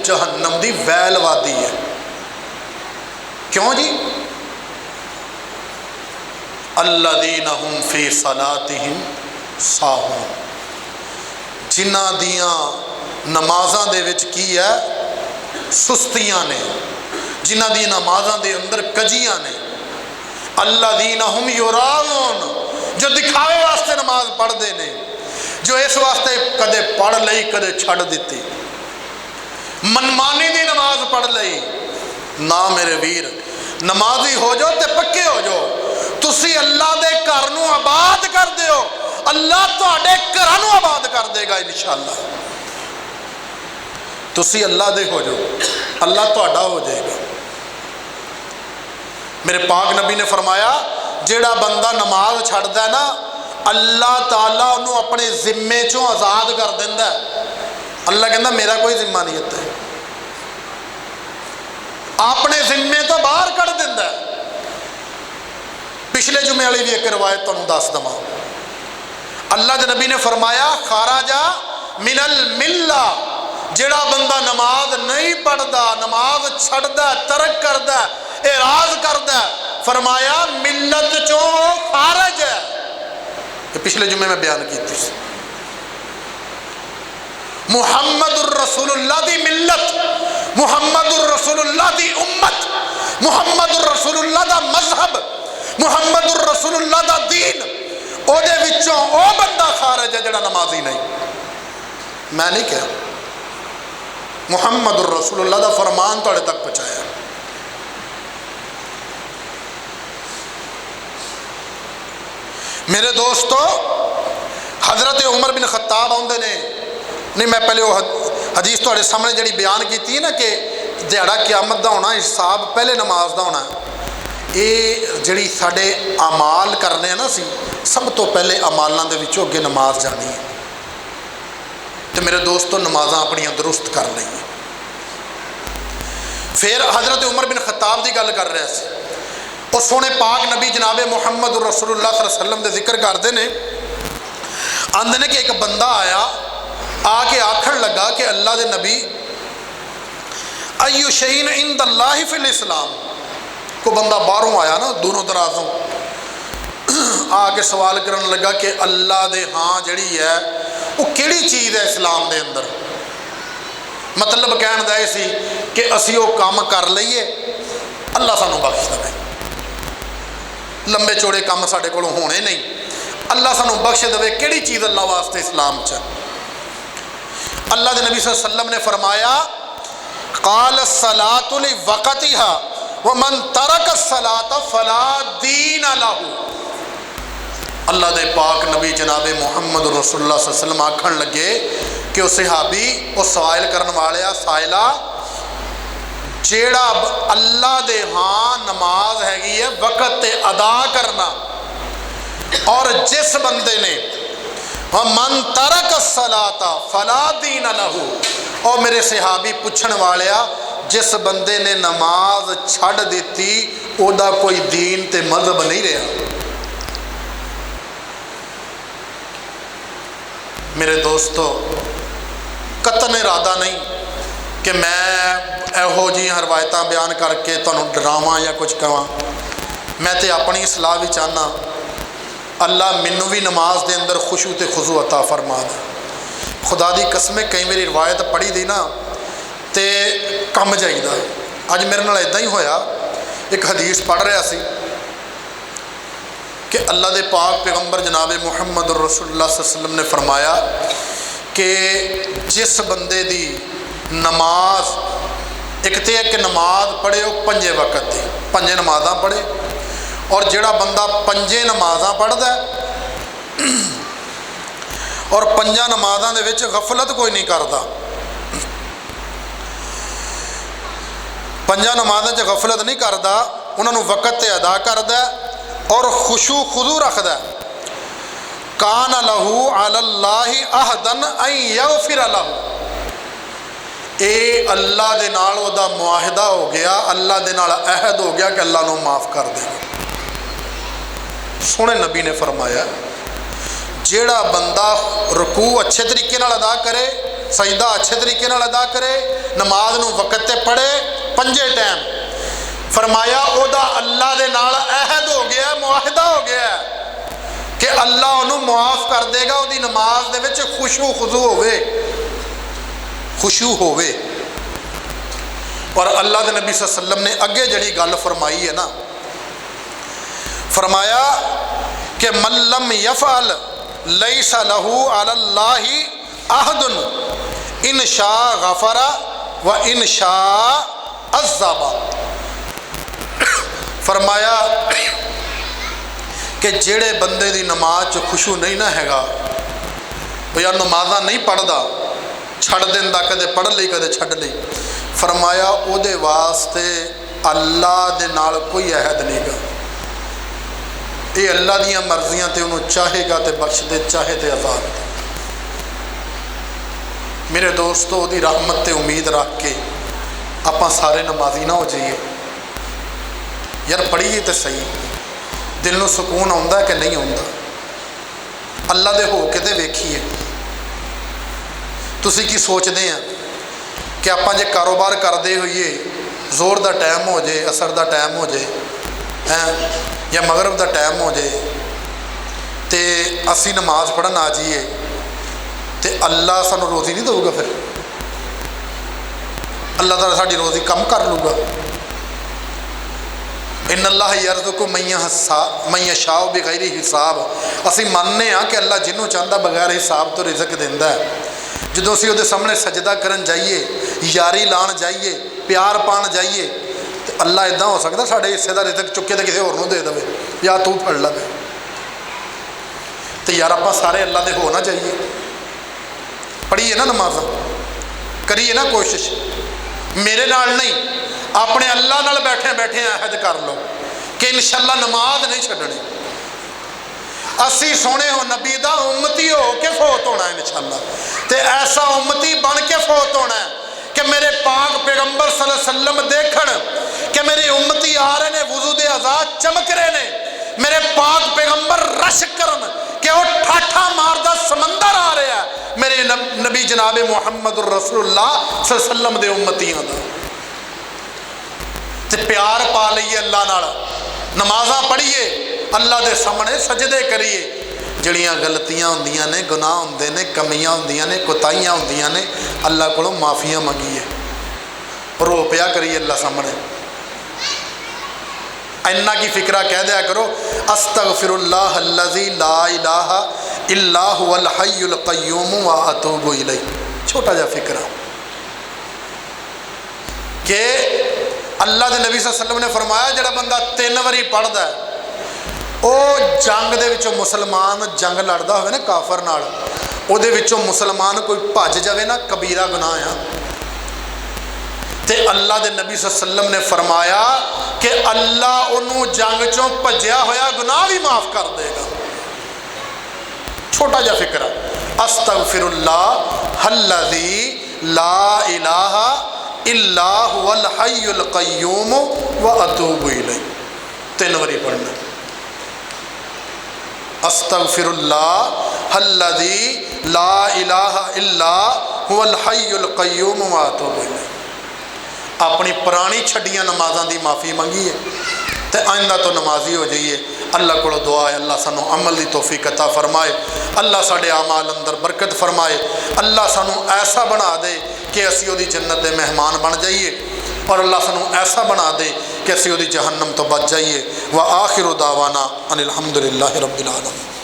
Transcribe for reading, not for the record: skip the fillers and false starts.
जहन्नम दी वैल वादी है। क्यों जी? अल्लज़ीना हुम फी सलातिहिम साहून, जिन्हां दियां नमाज़ां दे विच की है? सुस्तियां ने, जिन्हां दियां नमाज़ां दे अंदर कजियां ने। अल्लज़ीना हुम युराऊन, जो दिखावे वास्ते नमाज पढ़ते ने, जो इस वास्ते कदे पढ़ लई कदे छड़ दी, मनमानी दी नमाज पढ़ लई। ना मेरे वीर, नमाजी हो जाओ ते पक्के हो जाओ। तुसी अल्लाह दे घर नूं आबाद कर दिओ, अल्लाह तुहाडे घरां नूं आबाद कर देगा इंशाअल्लाह। तुसी अल्लाह दे हो जाओ, अल्लाह तुहाडा हो जाएगा। मेरे पाक नबी ने फरमाया, जेड़ा बंदा नमाज छड्डदा है ना, अल्लाह ताला उन्होंने अपने जिम्मे चों आज़ाद कर देंदा है। अल्लाह कहता मेरा कोई जिम्मा नहीं है, अपने जिम्मे तो बाहर कढ़ देंदा है। पिछले जुमे वाली भी एक रिवायत तुहानूं दस दवां। अल्लाह के नबी ने फरमाया, खाराजा मिनल मिल्ला, जेड़ा बंदा नमाज नहीं पढ़ता, नमाज छड्डदा, तरक करदा, एराज करदा, फरमाया मिल्लत चों खारज है। ये पिछले जुमे में बयान की थी। मुहम्मदुर रसूलुल्लाह दी मिल्लत, मुहम्मदुर रसूलुल्लाह दी उम्मत, मुहम्मदुर रसूलुल्लाह दा मजहब, मुहम्मदुर रसूलुल्लाह दा दीन, ओदे विचों ओ बंदा खारज है जेड़ा नमाजी नहीं। मैं नहीं कहा, मुहम्मदुर रसूलुल्लाह दा फरमान तुहाडे तक पहुंचाया। मेरे दोस्तों, हज़रत उमर बिन खत्ताब आउंदे ने, नहीं मैं पहले वो हदीस तुहाडे सामने जिहड़ी बयान की ना कि दिहाड़ा क़यामत दा होना, हिसाब पहले नमाज दा होना। ये जिहड़ी साडे अमाल करने हैं ना, सी सब तो पहले अमालां दे विचों अगे नमाज जानी है। तो मेरे दोस्तों, नमाज़ां अपनियां दुरुस्त कर लईए। फिर हज़रत उमर बिन खत्ताब की गल कर रहा सी, और सोने पाक नबी जनाबे मुहम्मद रसूलुल्लाह सल्लल्लाहु अलैहि वसल्लम दे जिक्र करते हैं। आंदे ने कि एक बंदा आया, आके आखन लगा कि अल्लाह दे नबी, अय्यु शैइन इंदल्लाहि फिल इस्लाम। को बंदा बाहरों आया ना, दोनों दराजों आके सवाल करन लगा कि अल्लाह दे हाँ जिहड़ी है वो किहड़ी चीज़ है इस्लाम दे अंदर। मतलब कहण दा इह सी कि असीं वो काम कर लईए, अल्लाह सानूं बख्श देवे। लंबे चौड़े काम साडे कोलों होने नहीं, अल्लाह सानूं बख्श देवे। किहड़ी चीज़ अल्लाह वास्ते इस्लाम च? अल्लाह के नबी सल्लल्लाहु अलैहि वसल्लम ने फरमाया, क़ाल सलातु लि वक़तिहा व मन तरक सलात फला दीन लहू। अल्लाह दे पाक नबी जनाबे मुहम्मद रसूलुल्लाह सल्लल्लाहु अलैहि वसल्लम आखन लगे कि उस सहाबी, उस सवाल करने वाले साइला, जेड़ा अल्लाह दे हाँ नमाज हैगी है वक़्त ते अदा करना, और जिस बंदे ने मन तरक सलाता फला दीन लहू, और मेरे सहाबी पूछण वाले, जिस बंदे ने नमाज छड़ दी ओदा कोई दीन ते मजहब नहीं रहा। मेरे दोस्तों, कतन इरादा नहीं कि मैं इहो जी रवायत बयान करके तुहानूं डरावां या कुछ कहां। मैं तो अपनी सलाह भी चाहना, अल्लाह मैनू भी नमाज के अंदर खुशू ते खुजू अता फरमा दे। खुदा दी कसम, कई मेरी रवायत पढ़ी दी ना तो कम जाइदा। अज मेरे नाल इदां ही होया, एक हदीस पढ़ रहा सी कि अल्लाह दे पाक पैगंबर जनाबे मुहम्मद रसूलुल्लाह सल्लल्लाहु अलैहि वसल्लम ने फरमाया कि जिस बंदे दी नमाज एक तो एक नमाज पढ़े वो पंजे वक़्त दी, पंजे नमाज़ां पढ़े, और जिहड़ा बंदा पंजे नमाज़ां पढ़दा और पंजा नमाज़ां दे विच गफलत कोई नहीं करता, पंजा नमाज़ां च गफलत नहीं करता, उन्होंने वक़्त ते अदा करदा और खुशू खुदू रखदा, कान लहू अलल्लाहि अहदन अन यगफिर लहू। ये अल्लाह दे नाल ओदा मुआहिदा हो गया, अल्लाह दे नाल अहद हो गया कि अल्लाह नूं माफ़ कर देगा। सोहणे नबी ने फरमाया, जेड़ा बंदा रुकू अच्छे तरीके नाल अदा करे, सजदा अच्छे तरीके नाल अदा करे, नमाज नूं वक़्त ते पढ़े, 5 टाइम। फरमाया ओदा अल्लाह दे नाल अहद हो गया, मुआहदा हो गया कि अल्लाह उन्हों मुआफ़ कर देगा। उहदी नमाज दे विच खुशू खुजू होवे, खुशू होवे। और अल्लाह के नबी सल्लल्लाहु अलैहि वसल्लम ने अगे जिहड़ी गल फरमाई है ना, फरमाया कि मल्लम यफ़अल लैसा लहू अलल्लाहि अहदुन इन शा गफरा व इन शा अज़्ज़बा। फरमाया कि जेड़े बंदे दी नमाज च खुशू नहीं ना हैगा, वो यार नमाज़ा नहीं पढ़दा, छड़ दिंदा, कदे पढ़ लई कदे छड़ लई। फरमाया उहदे वास्ते अल्लाह दे नाल कोई अहद नहीं गा। ये अल्लाह दियां मर्जियां ते उन्होंने चाहेगा तो बख्श दे, चाहे तो आज़ाद दे। मेरे दोस्तों, उहदी रहमत ते उम्मीद रख के आपां सारे नमाजी ना हो जाइए। यार पढ़ीए तो सही, दिल नूं सुकून आउंदा कि नहीं आउंदा? अल्लाह दे हो के ते वेखीए। तुसीं की सोचते हैं कि आपां जे कारोबार करते होइए, जोर का टाइम हो जाए, असर का टाइम हो जाए हैं या मगरब का टाइम हो जाए, तो असी नमाज पढ़न आ जाइए तो अल्लाह सानू रोज़ी नहीं देगा? फिर अल्लाह ताला साडी रोज़ी कम कर लूगा। इन अल्लाह यरज़ुकु मन यशाअ बिगैरि हिसाब। असी मानने कि अल्लाह जिन्हों चाहता बगैर हिसाब तो रिज़क दिंदा है। जो असी उहदे सामने सजदा करन जाइए, यारी लाण जाइए, प्यार पाण जाइए, तो अल्लाह इदां हो सकता साढ़े हिस्से का रिज़क चुके तो किसी होर नूं दे देवे या तू फड़ लवे। तो यार आपां सारे अल्लाह दे हो ना जाइए, पढ़िए ना नमाज़, करिए ना कोशिश। मेरे नाल नहीं, अपने अल्लाह नाल बैठे बैठे अहद कर लो कि इंशाअल्लाह नमाज नहीं छड्डनी। असी सोने हो नबी दा उम्मती हो के फौत होना है इंशाअल्लाह, तो ऐसा उम्मती बन के फौत होना है कि मेरे पाक पैगंबर सल्लल्लाहु अलैहि वसल्लम देखण कि मेरे उम्मती आ रहे ने, वुज़ू दे आज़ाद चमक रहे ने, मेरे पाक पैगंबर रश करन कि वो ठाठा मारदा समंदर आ रहा है मेरे नबी जनाब मुहम्मद रसूलुल्लाह सल्लल्लाहु अलैहि वसल्लम दे उम्मतियों का। ते प्यार पा लईए अल्लाह नाल, नमाज़ां पढ़िए, अल्लाह दे सामने सजदे करिए। जिहड़ियां गलतियां हुंदियां ने, गुनाह हुंदे ने, कमियां हुंदियां ने, कोताहियां हुंदियां ने, अल्लाह कोलों माफ़ियां मंगीए, रो पिया करिए अल्लाह सामने। इन्ना की फिक्रा कह दिया करो, अस्तगफिरुल्लाह अल्लज़ी ला इलाहा इल्ला हुवल हय्युल क़य्यूम व अतूबु इलैह। छोटा जा फिक्रा कि अल्लाह के नबी सल्लल्लाहु अलैहि वसल्लम ने फरमाया जिहड़ा बंदा 3 बारी पढ़दा है, वो जंग दे विचों मुसलमान जंग लड़दा होवे ना काफर नाल, उहदे विचों मुसलमान कोई भज जावे ना, कबीरा गुनाह आ, ते अल्लाह के नबी सल्लल्लाहु अलैहि वसल्लम ने फरमाया कि अल्लाह उन्होंने जंग चों भज्या होया गुनाह भी माफ़ कर देगा। छोटा जा फिक्रा, अस्तगफिरुल्लाह अल्लज़ी ला इलाहा इल्ला हुवल हय्युल क़य्यूम व अतूबु इलैह। 3 बारी पढ़ना, अस्तगफिरुल्लाह अल्लज़ी ला इलाहा इल्ला हुवल हय्युल क़य्यूम व अतूबु इलैह। अपनी पुरानी छड्डियां नमाज़ां की माफ़ी मंगी है तो आइंदा तो नमाजी हो जाइए। अल्लाह को दुआ है अल्लाह सानू अमल की तौफीक अता फरमाए, अल्लाह साडे आमाल अंदर बरकत फरमाए, अल्लाह सानू ऐसा बना दे कि असी उहदी जन्नत के मेहमान बन जाइए, और अल्लाह सानू ऐसा बना दे कि असी उहदी जहन्नम तो बच जाइए। व आखिरु दावाना अनिल हम्दुलिल्लाहि रब्बिल आलमीन।